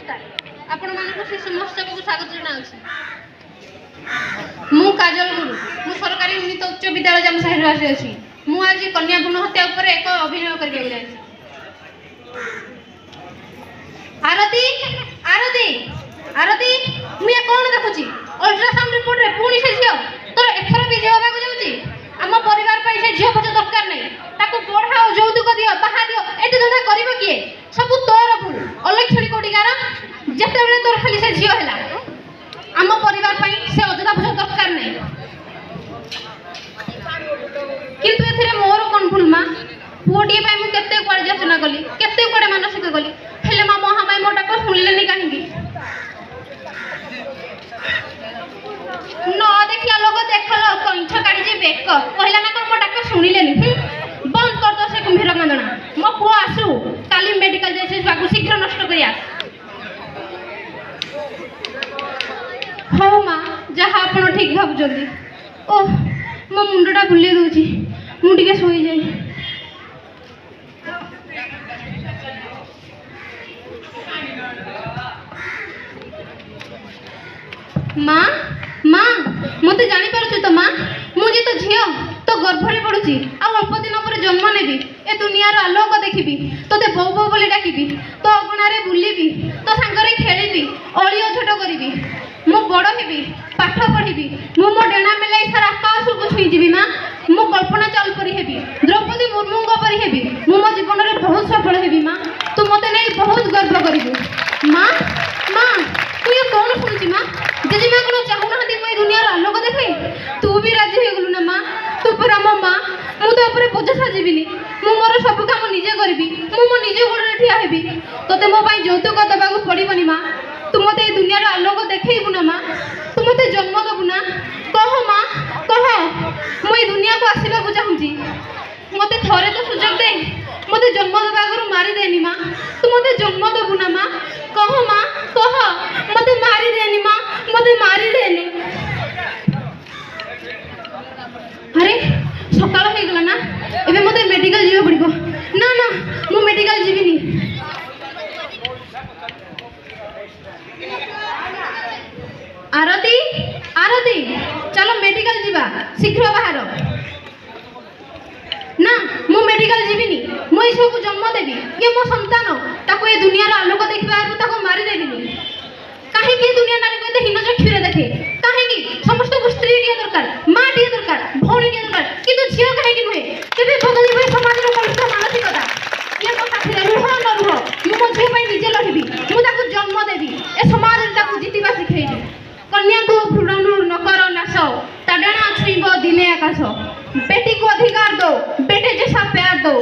नमस्कार आपण मानक शिशु महोत्सव को स्वागत जनाउछि। मु काजल गुरु मु सरकारी उन्नीत उच्च विद्यालय जमसाहिर राशि अछि। मु आज कन्या भ्रूण हत्या ऊपर एक अभिनय करके जाय। आरती आरती आरती मु ये कोन देखुछि अल्ट्रासाउंड रिपोर्ट रे पुणी से झियो तोर एथर भी झियो होबा को जाउछि। हम परिवार पई से झियो बच दरकार नै ताको पढ़ाओ जौतुक दियो बाहा दियो एते धंदा करबो किए सब तोर भूल अलक्षणी कोटिकार जेते बेले तोर खाली से झियो हैला हम परिवार पई से अजदा बच दरकार नै किंतु एथिरे मोर कोन भूल मा पुओटी पई मु केते कोड याचना कली केते कोड मानसिक कली हेले मा महामाई मोटा को सुनलेनी काहेकि न देखला लोग देखलो कंठ काढी जे बेक कहला ना को मोटा को सुनिलेनी बंद कर दो से कुंभीर कांदना मो पुओ आसु काली मेडिकल जैसे स्वागु शीघ्र नष्ट करिया हो मां जहा आपण ठीक भाबुजंदी ओ मो मुंडटा भुले दोची मु टिके सोई जाई। मां मां मते जानि पारछु तो मां मुझे तो झियो तो गर्भरे पड़ुची आ अल्प दिन पर जन्म नेबी ए दुनिया रो आलोक देखिबी तोते बौ बौ बोली डाकिबी तो अगणारे बुलीबी तो सांगरे खेलीबी अलियो छोट करिबी मु बड़ हेबी पाठ पढ़िबी मु मो डेना मेलाई सारा आकाश को छुई जीबी मां मु कल्पना चावल परी हेबी द्रौपदी मुर्मू को परी हेबी मु मो जीवन रे बहुत सफल हेबी मां तू मते नै बहुत गर्व करिबू मां मां तू ये कौन सुनची मां जजी मैं कोनो चाहू ना मैं दुनिया रो आलोक देखे तू भी राजी हो गेलु ना मां तू पर हम मां मु तो ऊपर बोझ साजीबिनी मु मोर सब काम निजे करबी मु मो निजे गोड़ ठिया हेबी तोते मो पई जौतुक दबा को पड़िबनी मां तू मते ए दुनिया रो आलोक देखैबु ना मां तू मते जन्म दबु ना कह मां कह मु ए दुनिया को आसीबा को चाहूची मते थरे तो सुजोग दे मते जन्म दबा आगरु मारी देनी मां तू मते जन्म दबु ना मां कह मां कह मते मारी देनी मां मते मारी देनी। अरे सकाळ हो गला ना एबे मते मेडिकल जीव पड़िबो ना ना मु मेडिकल जीविनी। आरती आरती चलो मेडिकल जीवा शीघ्र बाहर ना मु मेडिकल जीविनी मु ई सब जन्म देबी ये मो संतान ताको ए दुनिया रो आलोक देखबा ताको मारी देबिनी काहे की दुनिया नारी कहते हिन चक्षुरे देखे काहे की समस्त को स्त्री के दरकार मां के दरकार भौणी के दरकार किंतु झियो काहे की नुहे केबे बदली होय समाज रो कलुष मानसिकता ये को साथी रुह न रुह मु मो झियो पई निजे लढिबी मु ताको जन्म देबी ए समाज रे ताको जीतिबा सिखैबी कन्या को भ्रूण न करो नाश ता डाणा छुईबो दिने आकाश बेटी को अधिकार दो बेटे जैसा प्यार दो